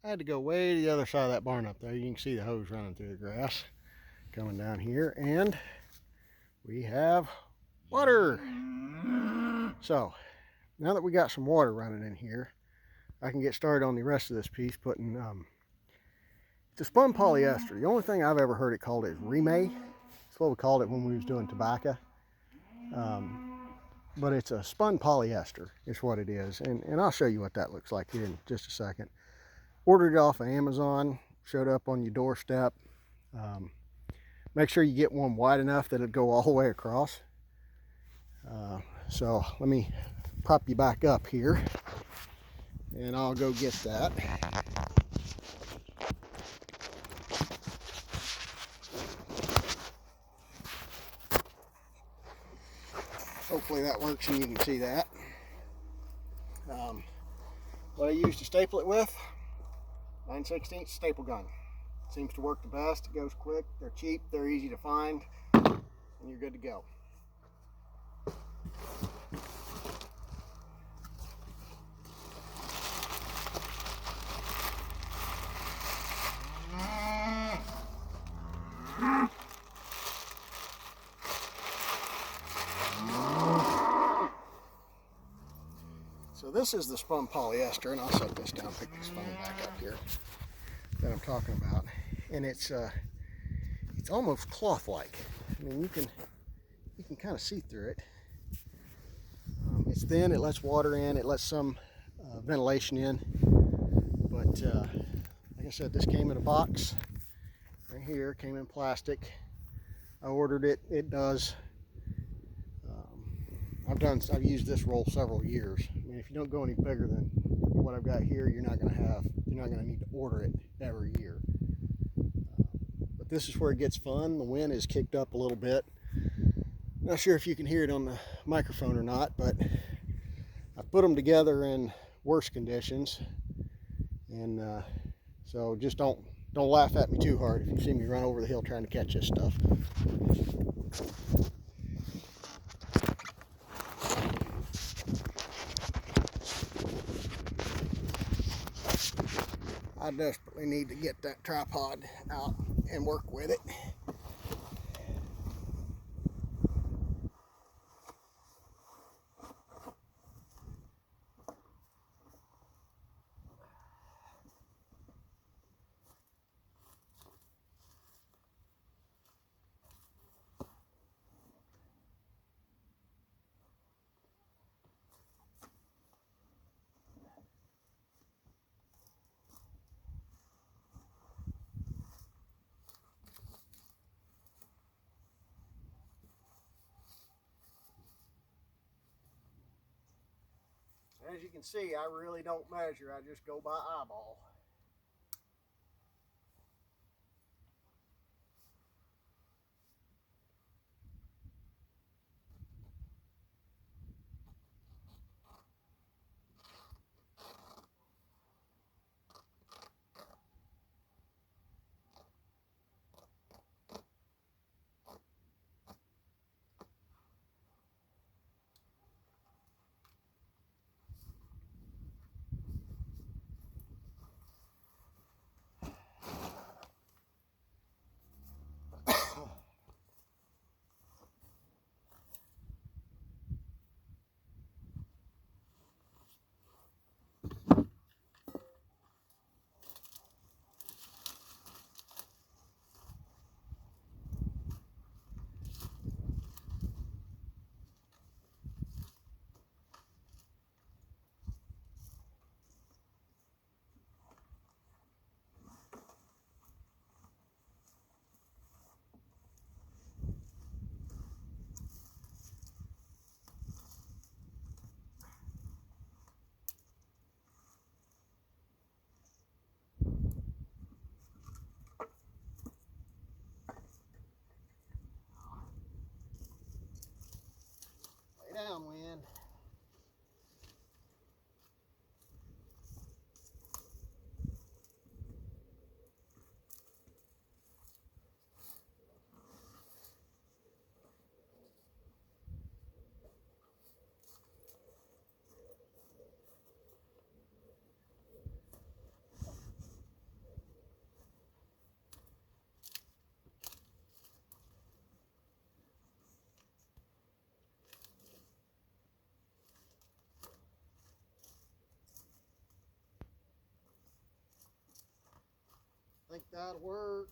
I had to go way to the other side of that barn up there. You can see the hose running through the grass coming down here, and we have water. So now that we got some water running in here, I can get started on the rest of this piece, putting it's a spun polyester. The only thing I've ever heard it called is remay. That's what we called it when we was doing tobacco. But it's a spun polyester is what it is, and I'll show you what that looks like here in just a second. Ordered it off of Amazon, showed up on your doorstep. Make sure you get one wide enough that it'll go all the way across. So let me prop you back up here, and I'll go get that. Hopefully that works and you can see that. What I use to staple it with, 9/16 staple gun. Seems to work the best. It goes quick, they're cheap, they're easy to find, and you're good to go. So this is the spun polyester, and I'll set this down, pick this phone back up here that I'm talking about. And it's almost cloth-like. I mean, you can kind of see through it. It's thin, it lets water in, it lets some ventilation in. But like I said, this came in a box right here, came in plastic. I ordered it, it does. I've used this roll several years. I mean, if you don't go any bigger than what I've got here, you're not going to need to order it every year. But this is where it gets fun. The wind is kicked up a little bit. Not sure if you can hear it on the microphone or not, but I put them together in worse conditions, and so just don't laugh at me too hard if you see me run over the hill trying to catch this stuff. I desperately need to get that tripod out and work with it. As you can see, I really don't measure, I just go by eyeball. think that'll work.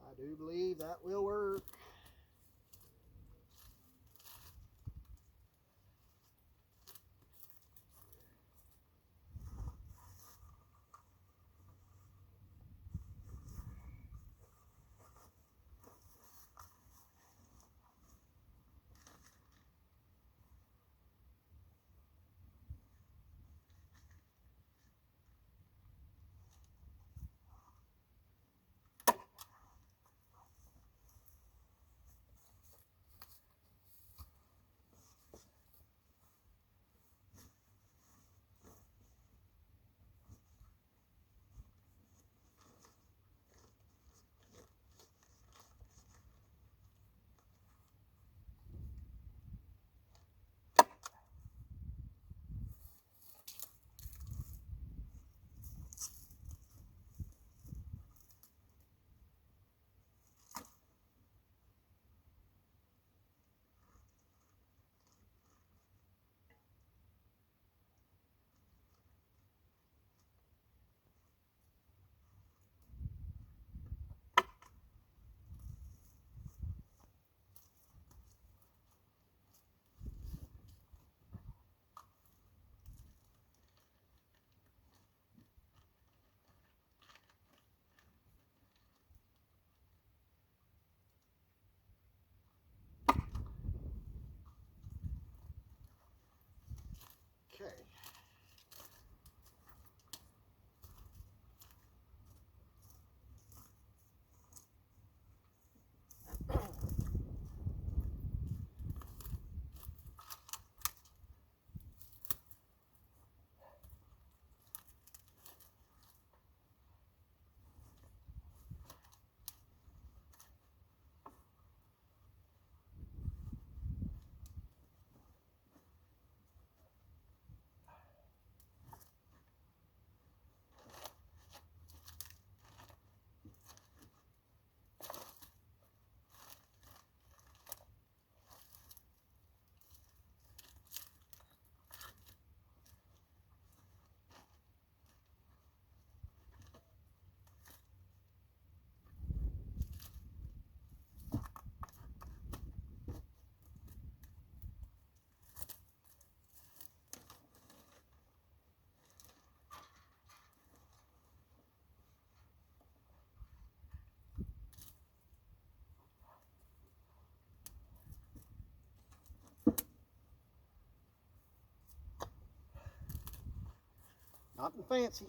I do believe that will work. Okay. Nothing fancy.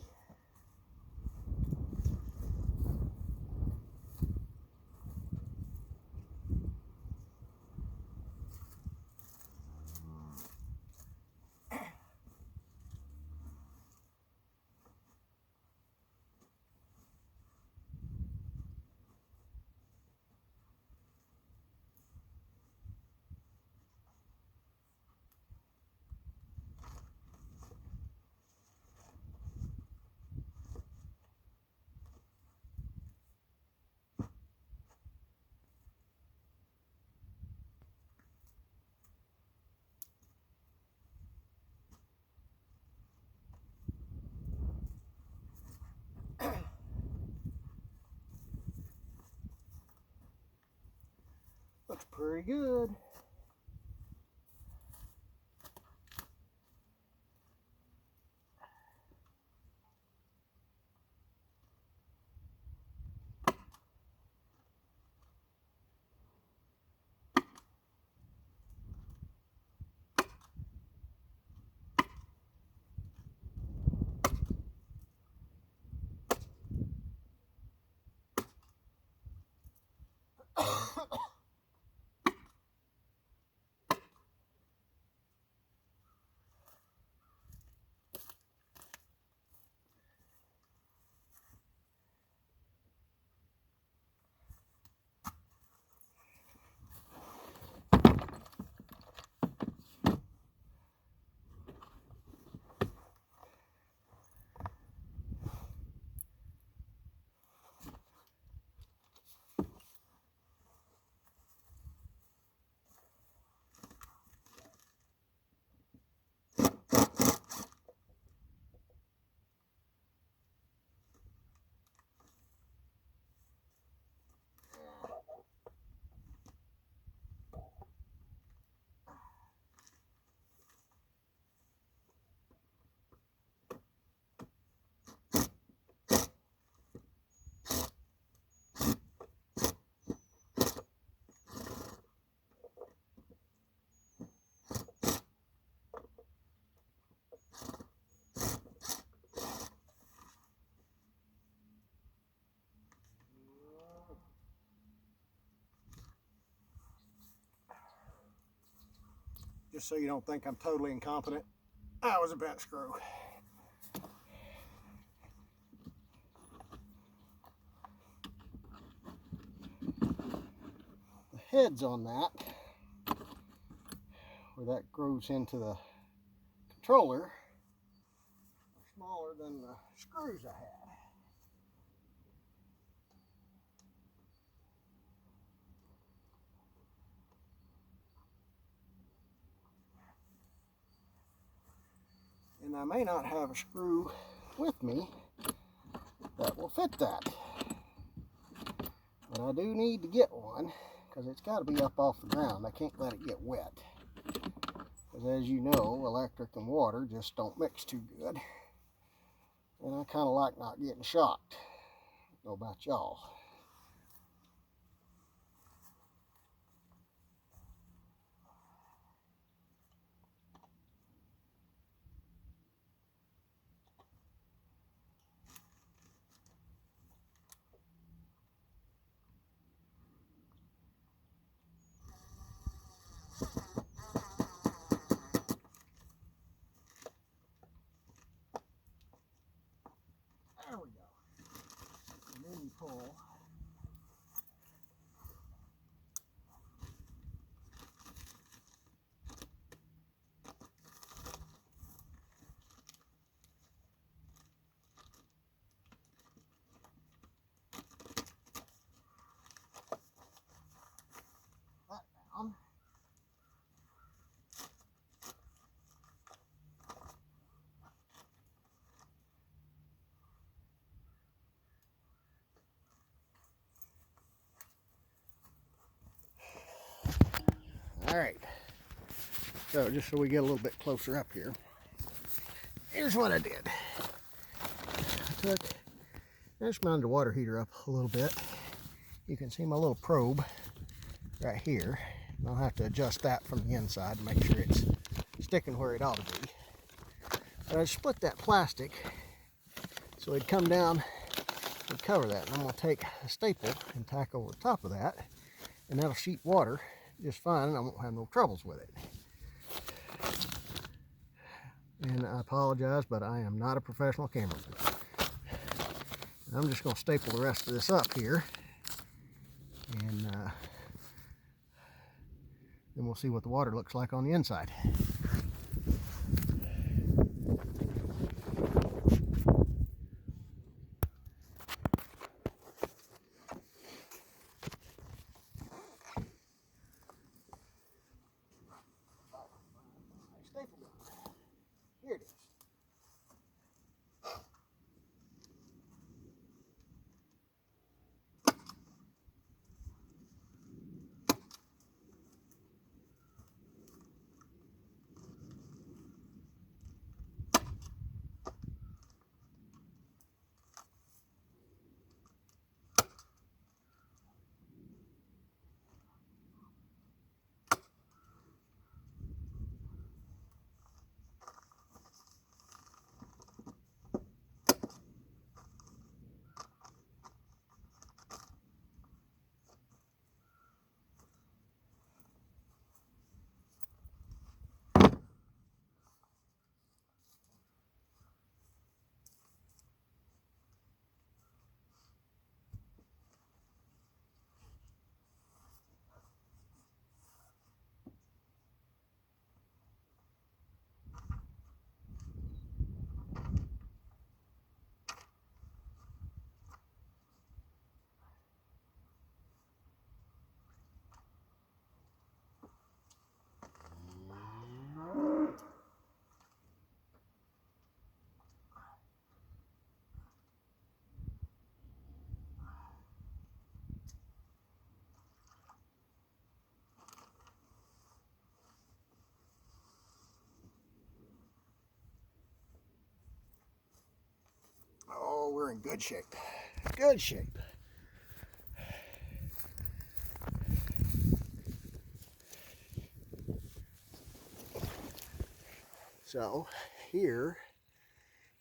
Looks pretty good. just so you don't think I'm totally incompetent, that was a bent screw. The heads on that, where that grows into the controller, are smaller than the screws I had. And I may not have a screw with me that will fit that. But I do need to get one, because it's got to be up off the ground. I can't let it get wet. Because as you know, electric and water just don't mix too good. And I kind of like not getting shocked. I don't know about y'all. There we go. And then you pull. That down. All right. So just so we get a little bit closer up here, here's what I did. I just mounted the water heater up a little bit. You can see my little probe right here. I'll have to adjust that from the inside to make sure it's sticking where it ought to be. But I split that plastic so it'd come down and cover that. And I'm going to take a staple and tack over the top of that, and that'll sheet water just fine, and I won't have no troubles with it. And I apologize, but I am not a professional cameraman. I'm just going to staple the rest of this up here, and then we'll see what the water looks like on the inside. Here it is. Oh, we're in good shape. Good shape. So here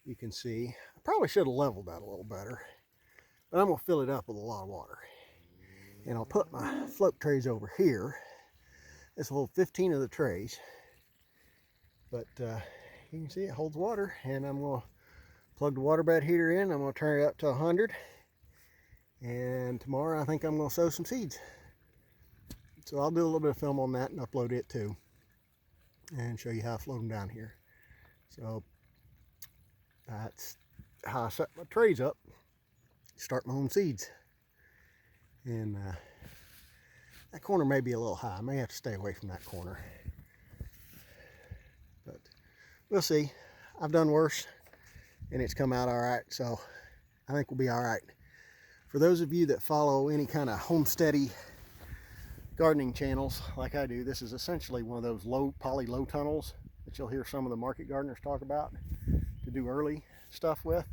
you can see, I probably should have leveled that a little better, but I'm going to fill it up with a lot of water. And I'll put my float trays over here. This will hold 15 of the trays. But you can see it holds water, and I'm going to plug the water bed heater in. I'm going to turn it up to 100, and tomorrow I think I'm going to sow some seeds. So I'll do a little bit of film on that and upload it too, and show you how I float them down here. So that's how I set my trays up, start my own seeds. And that corner may be a little high. I may have to stay away from that corner, but we'll see. I've done worse and it's come out all right, so I think we'll be all right. For those of you that follow any kind of homesteady gardening channels like I do, this is essentially one of those poly low tunnels that you'll hear some of the market gardeners talk about to do early stuff with.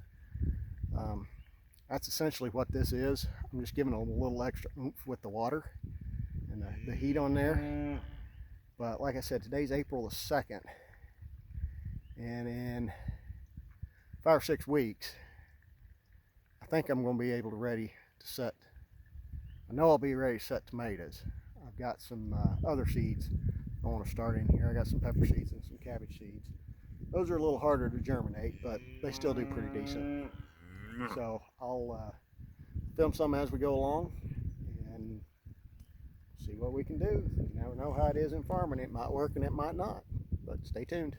That's essentially what this is. I'm just giving it a little extra oomph with the water and the heat on there. But like I said, today's April the 2nd, and in 5 or 6 weeks I think I'm going to be able to set, I know I'll be ready to set tomatoes. I've got some other seeds I want to start in here. I got some pepper seeds and some cabbage seeds. Those are a little harder to germinate, but they still do pretty decent. So I'll film some as we go along and see what we can do. You never know how it is in farming. It might work and it might not, but stay tuned.